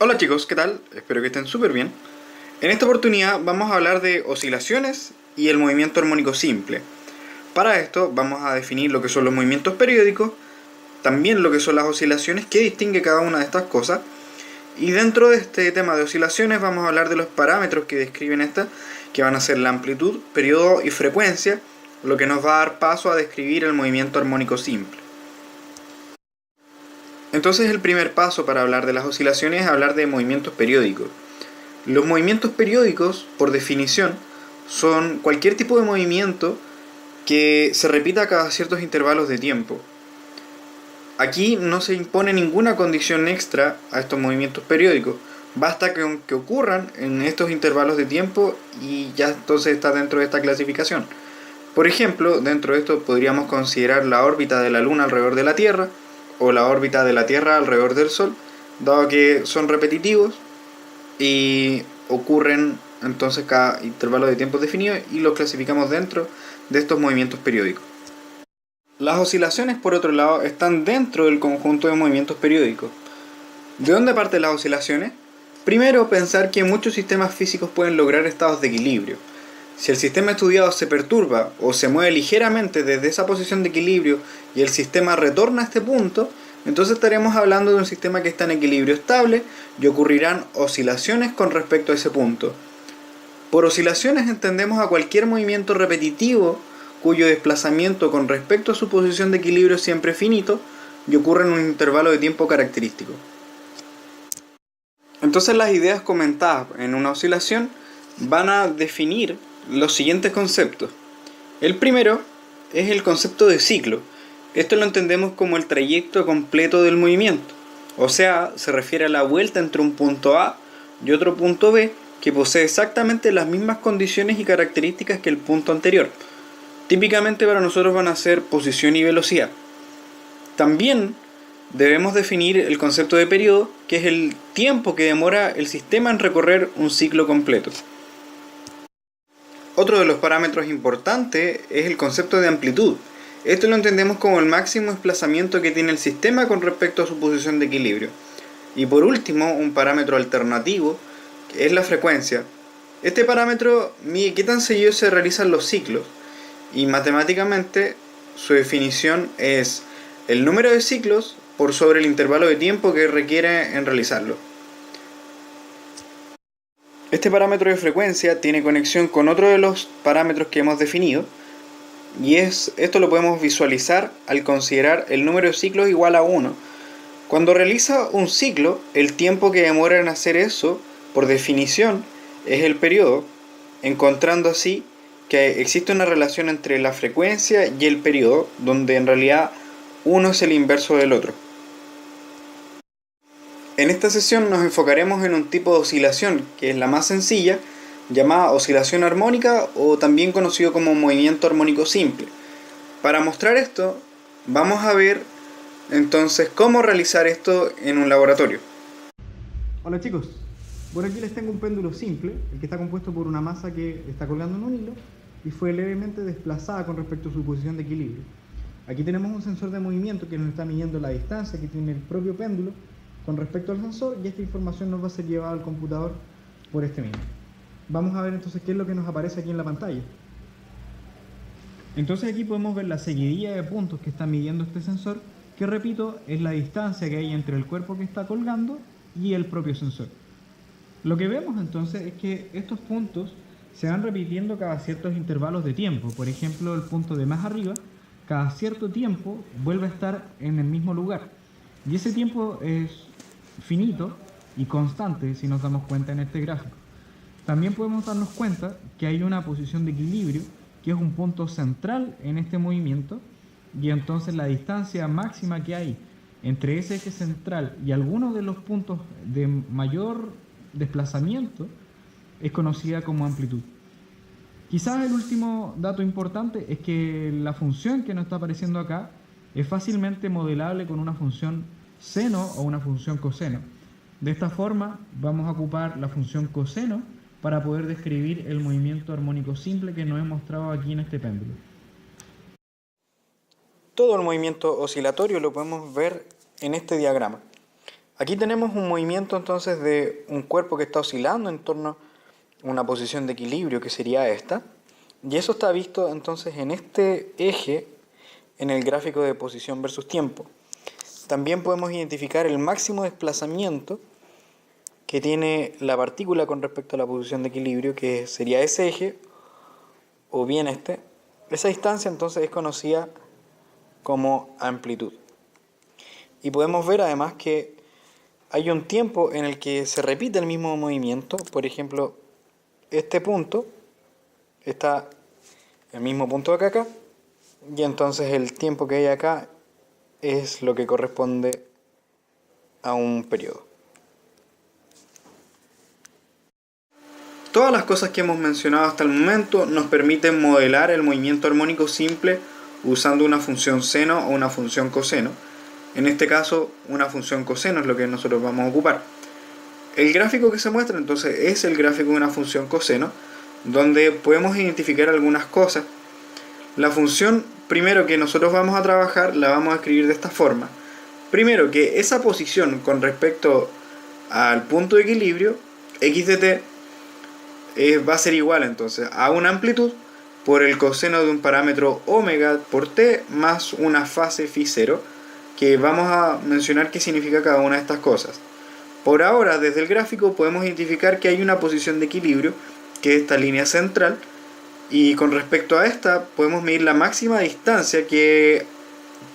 Hola chicos, ¿qué tal? Espero que estén súper bien. En esta oportunidad vamos a hablar de oscilaciones y el movimiento armónico simple. Para esto vamos a definir lo que son los movimientos periódicos, también lo que son las oscilaciones, qué distingue cada una de estas cosas. Y dentro de este tema de oscilaciones vamos a hablar de los parámetros que describen estas, que van a ser la amplitud, periodo y frecuencia, lo que nos va a dar paso a describir el movimiento armónico simple. Entonces el primer paso para hablar de las oscilaciones es hablar de movimientos periódicos. Los movimientos periódicos, por definición, son cualquier tipo de movimiento que se repita cada ciertos intervalos de tiempo. Aquí no se impone ninguna condición extra a estos movimientos periódicos. Basta que ocurran en estos intervalos de tiempo y ya entonces está dentro de esta clasificación. Por ejemplo, dentro de esto podríamos considerar la órbita de la Luna alrededor de la Tierra o la órbita de la Tierra alrededor del Sol, dado que son repetitivos y ocurren entonces cada intervalo de tiempo definido y los clasificamos dentro de estos movimientos periódicos. Las oscilaciones, por otro lado, están dentro del conjunto de movimientos periódicos. ¿De dónde parten las oscilaciones? Primero, pensar que muchos sistemas físicos pueden lograr estados de equilibrio. Si el sistema estudiado se perturba o se mueve ligeramente desde esa posición de equilibrio y el sistema retorna a este punto, entonces estaremos hablando de un sistema que está en equilibrio estable y ocurrirán oscilaciones con respecto a ese punto. Por oscilaciones entendemos a cualquier movimiento repetitivo cuyo desplazamiento con respecto a su posición de equilibrio es siempre finito y ocurre en un intervalo de tiempo característico. Entonces las ideas comentadas en una oscilación van a definir los siguientes conceptos. El primero es el concepto de ciclo. Esto lo entendemos como el trayecto completo del movimiento. O sea, se refiere a la vuelta entre un punto A y otro punto B que posee exactamente las mismas condiciones y características que el punto anterior. Típicamente para nosotros van a ser posición y velocidad. También debemos definir el concepto de periodo, que es el tiempo que demora el sistema en recorrer un ciclo completo. Otro de los parámetros importantes es el concepto de amplitud. Esto lo entendemos como el máximo desplazamiento que tiene el sistema con respecto a su posición de equilibrio. Y por último, un parámetro alternativo, que es la frecuencia. Este parámetro mide qué tan seguido se realizan los ciclos, y matemáticamente su definición es el número de ciclos por sobre el intervalo de tiempo que requiere en realizarlo. Este parámetro de frecuencia tiene conexión con otro de los parámetros que hemos definido, y esto lo podemos visualizar al considerar el número de ciclos igual a 1. Cuando realiza un ciclo, el tiempo que demora en hacer eso, por definición, es el periodo, encontrando así que existe una relación entre la frecuencia y el periodo, donde en realidad uno es el inverso del otro. En esta sesión nos enfocaremos en un tipo de oscilación, que es la más sencilla, llamada oscilación armónica o también conocido como movimiento armónico simple. Para mostrar esto, vamos a ver entonces cómo realizar esto en un laboratorio. Hola chicos, por aquí les tengo un péndulo simple, el que está compuesto por una masa que está colgando en un hilo y fue levemente desplazada con respecto a su posición de equilibrio. Aquí tenemos un sensor de movimiento que nos está midiendo la distancia que tiene el propio péndulo con respecto al sensor, y esta información nos va a ser llevada al computador por este mismo. Vamos a ver entonces qué es lo que nos aparece aquí en la pantalla. Entonces aquí podemos ver la seguidilla de puntos que está midiendo este sensor, que repito, es la distancia que hay entre el cuerpo que está colgando y el propio sensor. Lo que vemos entonces es que estos puntos se van repitiendo cada ciertos intervalos de tiempo. Por ejemplo, el punto de más arriba, cada cierto tiempo vuelve a estar en el mismo lugar. Y ese tiempo es finito y constante si nos damos cuenta en este gráfico. También podemos darnos cuenta que hay una posición de equilibrio, que es un punto central en este movimiento, y entonces la distancia máxima que hay entre ese eje central y algunos de los puntos de mayor desplazamiento es conocida como amplitud. Quizás el último dato importante es que la función que nos está apareciendo acá es fácilmente modelable con una función seno o una función coseno. De esta forma vamos a ocupar la función coseno para poder describir el movimiento armónico simple que nos he mostrado aquí en este péndulo. Todo el movimiento oscilatorio lo podemos ver en este diagrama. Aquí tenemos un movimiento entonces de un cuerpo que está oscilando en torno a una posición de equilibrio que sería esta, y eso está visto entonces en este eje en el gráfico de posición versus tiempo. También podemos identificar el máximo desplazamiento que tiene la partícula con respecto a la posición de equilibrio, que sería ese eje o bien este. Esa distancia entonces es conocida como amplitud. Y podemos ver además que hay un tiempo en el que se repite el mismo movimiento. Por ejemplo, este punto está el mismo punto acá, y entonces el tiempo que hay acá es lo que corresponde a un periodo. Todas las cosas que hemos mencionado hasta el momento nos permiten modelar el movimiento armónico simple usando una función seno o una función coseno. En este caso, una función coseno es lo que nosotros vamos a ocupar. El gráfico que se muestra entonces es el gráfico de una función coseno, donde podemos identificar algunas cosas. La función primero que nosotros vamos a trabajar la vamos a escribir de esta forma. Primero, que esa posición con respecto al punto de equilibrio, x de t, va a ser igual entonces a una amplitud por el coseno de un parámetro omega por t más una fase phi 0, que vamos a mencionar qué significa cada una de estas cosas. Por ahora, desde el gráfico podemos identificar que hay una posición de equilibrio, que es esta línea central, y con respecto a esta podemos medir la máxima distancia que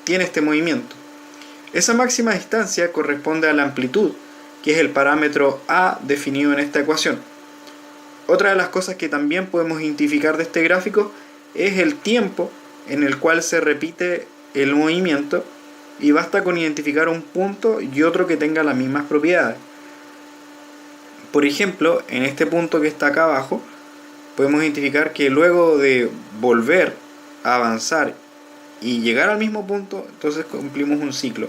tiene este movimiento. Esa máxima distancia corresponde a la amplitud, que es el parámetro a definido en esta ecuación. Otra de las cosas que también podemos identificar de este gráfico es el tiempo en el cual se repite el movimiento, y basta con identificar un punto y otro que tenga las mismas propiedades. Por ejemplo, en este punto que está acá abajo, podemos identificar que luego de volver a avanzar y llegar al mismo punto, entonces cumplimos un ciclo.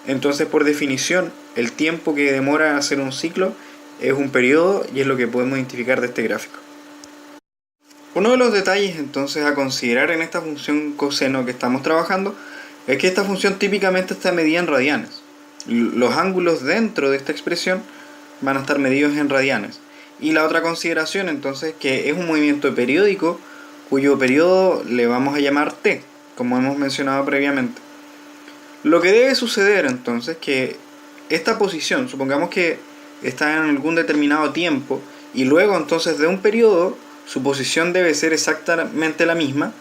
Entonces, por definición, el tiempo que demora en hacer un ciclo es un periodo, y es lo que podemos identificar de este gráfico. Uno de los detalles entonces a considerar en esta función coseno que estamos trabajando es que esta función típicamente está medida en radianes. Los ángulos dentro de esta expresión van a estar medidos en radianes. Y la otra consideración entonces que es un movimiento periódico cuyo periodo le vamos a llamar t, como hemos mencionado previamente. Lo que debe suceder entonces es que esta posición, supongamos que está en algún determinado tiempo, y luego entonces de un periodo su posición debe ser exactamente la misma,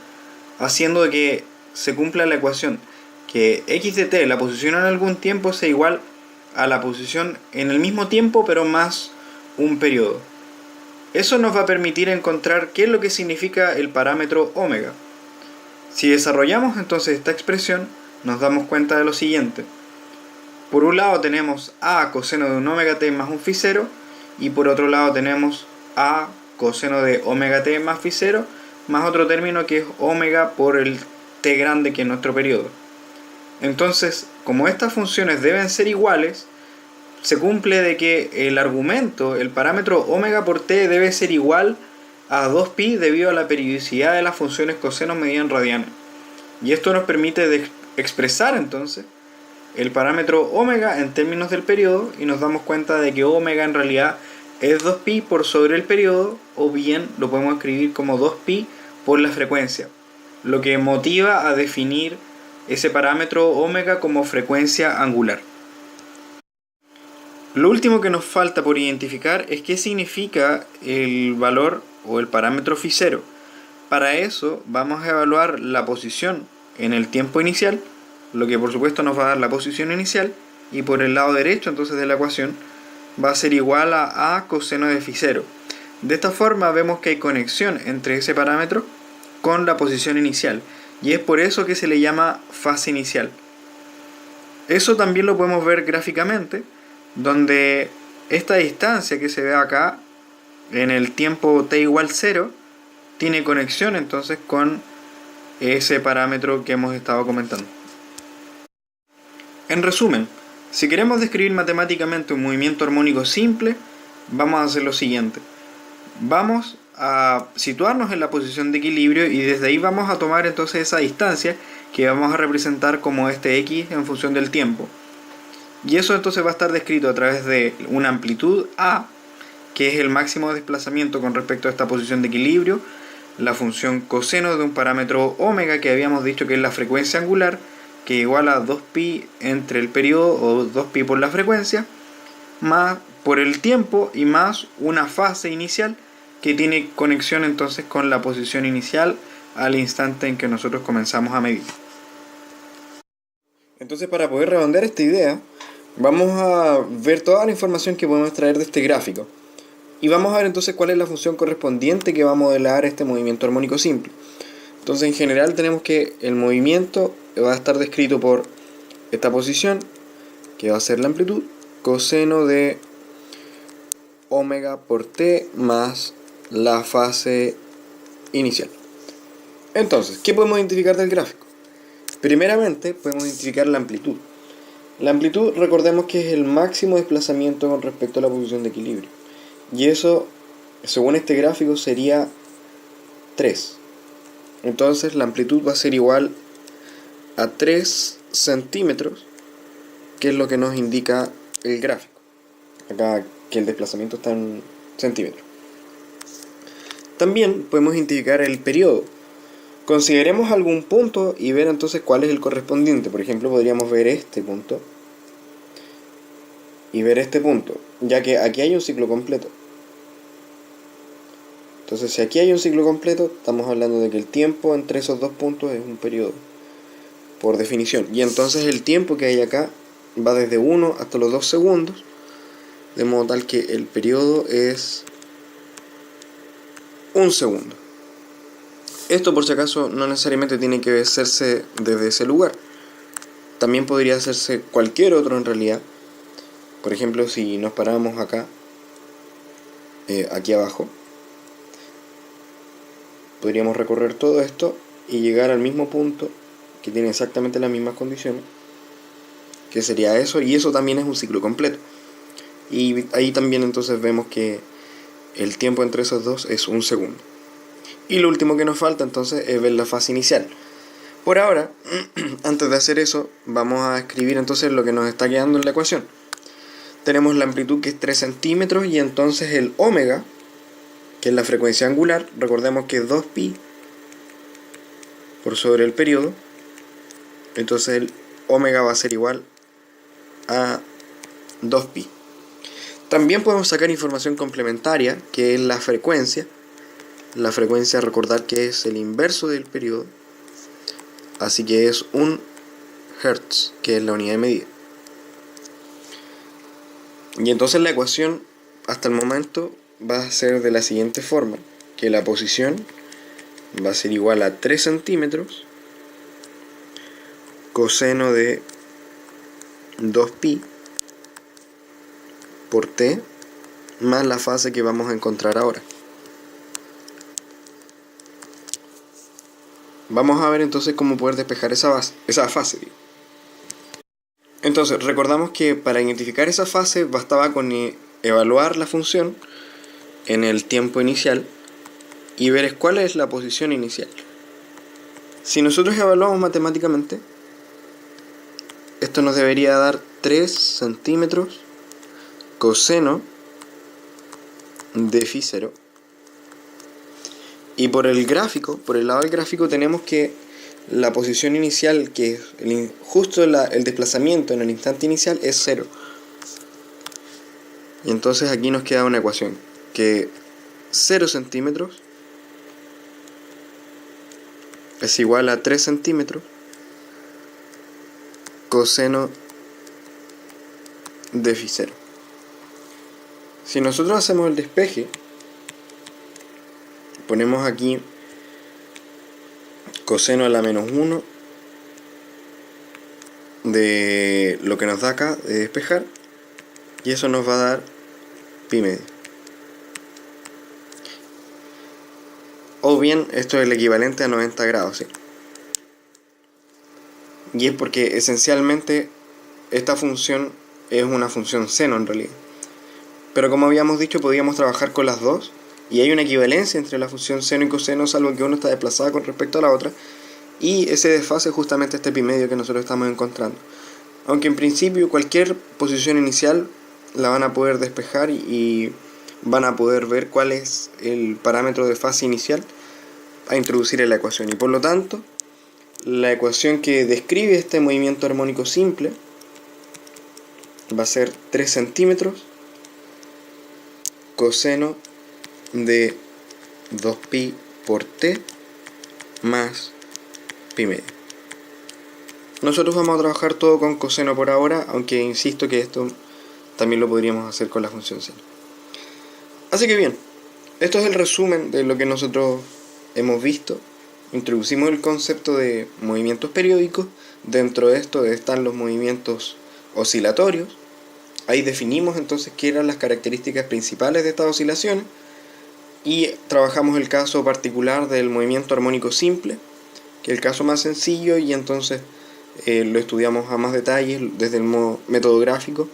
haciendo de que se cumpla la ecuación que x de t, la posición en algún tiempo, sea igual a la posición en el mismo tiempo pero más un periodo. Eso nos va a permitir encontrar qué es lo que significa el parámetro omega. Si desarrollamos entonces esta expresión, nos damos cuenta de lo siguiente. Por un lado tenemos a coseno de un omega t más un phi 0, y por otro lado tenemos a coseno de omega t más phi 0, más otro término que es omega por el t grande, que es nuestro periodo. Entonces, como estas funciones deben ser iguales, se cumple de que el argumento, el parámetro omega por t, debe ser igual a 2pi debido a la periodicidad de las funciones coseno medidas en radianes. Y esto nos permite expresar entonces el parámetro omega en términos del periodo, y nos damos cuenta de que omega en realidad es 2pi por sobre el periodo, o bien lo podemos escribir como 2pi por la frecuencia, lo que motiva a definir ese parámetro omega como frecuencia angular. Lo último que nos falta por identificar es qué significa el valor o el parámetro phi 0. Para eso vamos a evaluar la posición en el tiempo inicial, lo que por supuesto nos va a dar la posición inicial, y por el lado derecho entonces de la ecuación va a ser igual a coseno de phi 0. De esta forma vemos que hay conexión entre ese parámetro con la posición inicial, y es por eso que se le llama fase inicial. Eso también lo podemos ver gráficamente, donde esta distancia que se ve acá en el tiempo t igual 0 tiene conexión entonces con ese parámetro que hemos estado comentando. En resumen, si queremos describir matemáticamente un movimiento armónico simple, vamos a hacer lo siguiente. Vamos a situarnos en la posición de equilibrio, y desde ahí vamos a tomar entonces esa distancia que vamos a representar como este x en función del tiempo. Y eso entonces va a estar descrito a través de una amplitud A, que es el máximo desplazamiento con respecto a esta posición de equilibrio, la función coseno de un parámetro omega que habíamos dicho que es la frecuencia angular, que igual a 2pi entre el periodo o 2pi por la frecuencia, más por el tiempo y más una fase inicial que tiene conexión entonces con la posición inicial al instante en que nosotros comenzamos a medir. Entonces, para poder redondear esta idea, vamos a ver toda la información que podemos extraer de este gráfico. Y vamos a ver entonces cuál es la función correspondiente que va a modelar este movimiento armónico simple. Entonces, en general tenemos que el movimiento va a estar descrito por esta posición, que va a ser la amplitud, coseno de omega por t más la fase inicial. Entonces, ¿qué podemos identificar del gráfico? Primeramente, podemos identificar la amplitud. La amplitud, recordemos que es el máximo desplazamiento con respecto a la posición de equilibrio. Y eso, según este gráfico, sería 3. Entonces, la amplitud va a ser igual a 3 centímetros, que es lo que nos indica el gráfico. Acá, que el desplazamiento está en centímetros. También podemos identificar el periodo. Consideremos algún punto y ver entonces cuál es el correspondiente. Por ejemplo, podríamos ver este punto y ver este punto, ya que aquí hay un ciclo completo. Entonces, si aquí hay un ciclo completo, estamos hablando de que el tiempo entre esos dos puntos es un periodo, por definición. Y entonces el tiempo que hay acá va desde 1 hasta los 2 segundos, de modo tal que el periodo es 1 segundo. Esto, por si acaso, no necesariamente tiene que hacerse desde ese lugar. También podría hacerse cualquier otro en realidad. Por ejemplo, si nos paramos acá, aquí abajo, podríamos recorrer todo esto y llegar al mismo punto que tiene exactamente las mismas condiciones, que sería eso, y eso también es un ciclo completo. Y ahí también entonces vemos que el tiempo entre esos dos es 1 segundo. Y lo último que nos falta entonces es ver la fase inicial. Por ahora, antes de hacer eso, vamos a escribir entonces lo que nos está quedando en la ecuación. Tenemos la amplitud que es 3 centímetros y entonces el omega, que es la frecuencia angular, recordemos que es 2pi por sobre el periodo. Entonces el omega va a ser igual a 2pi. También podemos sacar información complementaria, que es la frecuencia. La frecuencia, recordar que es el inverso del periodo, así que es 1 Hz, que es la unidad de medida. Y entonces la ecuación hasta el momento va a ser de la siguiente forma, que la posición va a ser igual a 3 centímetros coseno de 2pi por t más la fase que vamos a encontrar ahora. Vamos a ver entonces cómo poder despejar esa fase. Entonces, recordamos que para identificar esa fase bastaba con evaluar la función en el tiempo inicial y ver cuál es la posición inicial. Si nosotros evaluamos matemáticamente, esto nos debería dar 3 centímetros coseno de phi 0. Y por el gráfico, por el lado del gráfico, tenemos que la posición inicial, que es justo el desplazamiento en el instante inicial, es 0. Y entonces aquí nos queda una ecuación, que 0 centímetros es igual a 3 centímetros coseno de phi 0. Si nosotros hacemos el despeje, ponemos aquí coseno a la menos 1 de lo que nos da acá de despejar, y eso nos va a dar pi medio. O bien, esto es el equivalente a 90 grados, ¿sí? Y es porque esencialmente esta función es una función seno en realidad. Pero como habíamos dicho, podíamos trabajar con las dos. Y hay una equivalencia entre la función seno y coseno, salvo que uno está desplazada con respecto a la otra. Y ese desfase es justamente este pi medio que nosotros estamos encontrando. aunque en principio cualquier posición inicial la van a poder despejar y van a poder ver cuál es el parámetro de fase inicial a introducir en la ecuación. Y por lo tanto, la ecuación que describe este movimiento armónico simple va a ser 3 centímetros coseno de 2pi por t más pi medio. Nosotros vamos a trabajar todo con coseno por ahora, aunque insisto que esto también lo podríamos hacer con la función seno. Así que bien, esto es el resumen de lo que nosotros hemos visto. Introducimos el concepto de movimientos periódicos. Dentro de esto están los movimientos oscilatorios. Ahí definimos entonces qué eran las características principales de estas oscilaciones. Y trabajamos el caso particular del movimiento armónico simple, que es el caso más sencillo, y entonces lo estudiamos a más detalle desde el método gráfico,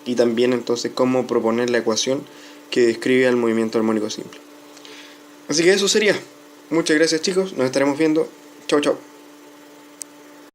y también entonces cómo proponer la ecuación que describe el movimiento armónico simple. Así que eso sería. Muchas gracias, chicos, nos estaremos viendo. Chau, chau.